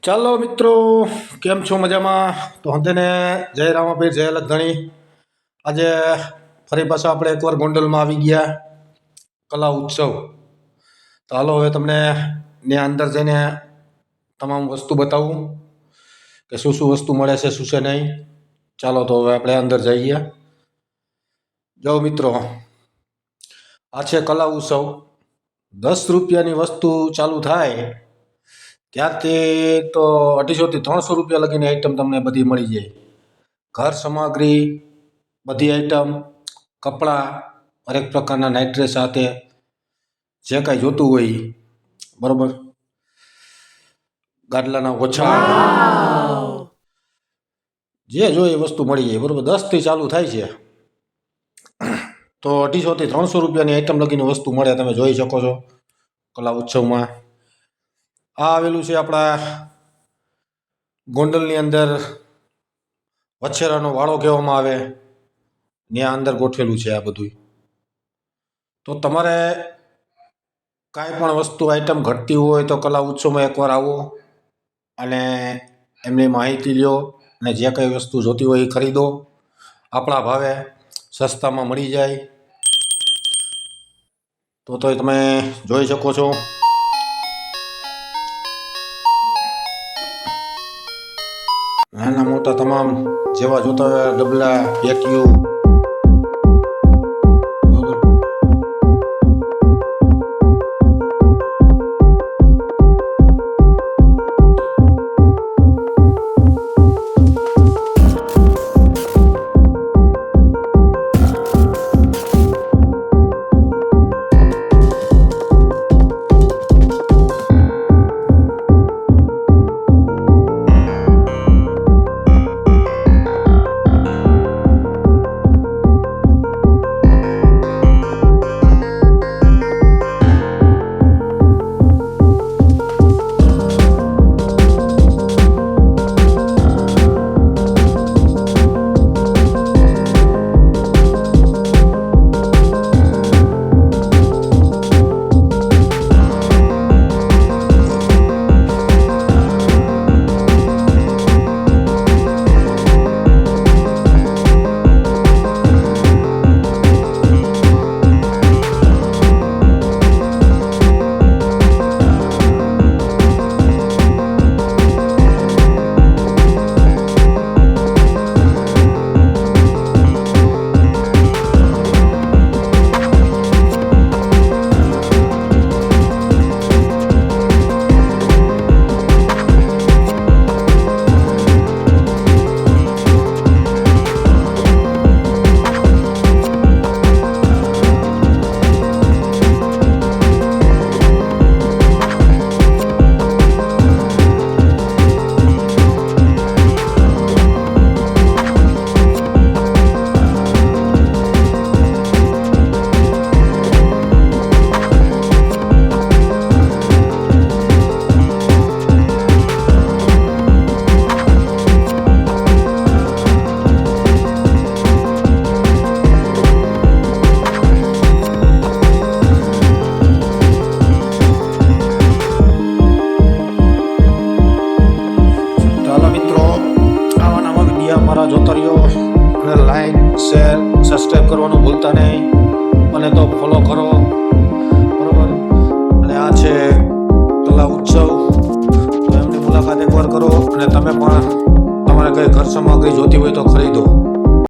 ચાલો મિત્રો, કેમ છો? મજામાં? તો હંતેને જય રામાપીર, જય લખધણી. આજે ફરી પાછા આપણે એકવાર ગોંડલમાં આવી ગયા કલા ઉત્સવ. તો હાલો હવે તમને ત્યાં અંદર જઈને તમામ વસ્તુ બતાવું કે શું શું વસ્તુ મળે છે, શું છે નહીં. ચાલો તો હવે આપણે અંદર જઈએ. જો મિત્રો, આ છે કલા ઉત્સવ. 10 રૂપિયાની વસ્તુ ચાલુ થાય ત્યારથી તો 250 થી 300 રૂપિયા લગીની આઈટમ તમને બધી મળી જાય. ઘર સામગ્રી, બધી આઈટમ, કપડાં, હરેક પ્રકારના નાઇટ ડ્રેસ સાથે જે કાંઈ જોતું હોય ઈ. બરોબર, ગાડલાના ઓછા, જે જોઈએ એ વસ્તુ મળી જાય. બરોબર, 10 થી ચાલુ થાય છે તો 250 થી 300 રૂપિયાની આઈટમ લગીની વસ્તુ મળે. તમે જોઈ શકો છો કલા ઉત્સવમાં. આ આવેલું છે આપણા ગોંડલની અંદર, વછેરાનો વાળો કહેવામાં આવે, ત્યાં અંદર ગોઠવેલું છે આ બધું. તો તમારે કાંઈ પણ વસ્તુ આઈટમ ઘટતી હોય તો કલા ઉત્સવમાં એકવાર આવો અને એમની માહિતી લ્યો અને જે કંઈ વસ્તુ જોતી હોય એ ખરીદો. આપણા ભાવે સસ્તામાં મળી જાય. તો તમે જોઈ શકો છો. નાના મોટા તમામ જેવા જોતા હોય ડબલા, પેટીઓ. મારા જોતા રહ્યો અને લાઈક, શેર, સબસ્ક્રાઈબ કરવાનું ભૂલતા નહીં. અને તો ફોલો કરો. બરોબર, અને આ છે કલા ઉત્સવ. તો એમની મુલાકાત એકવાર કરો અને તમે પણ તમારે કંઈ ઘર સામગ્રી જોતી હોય તો ખરીદો.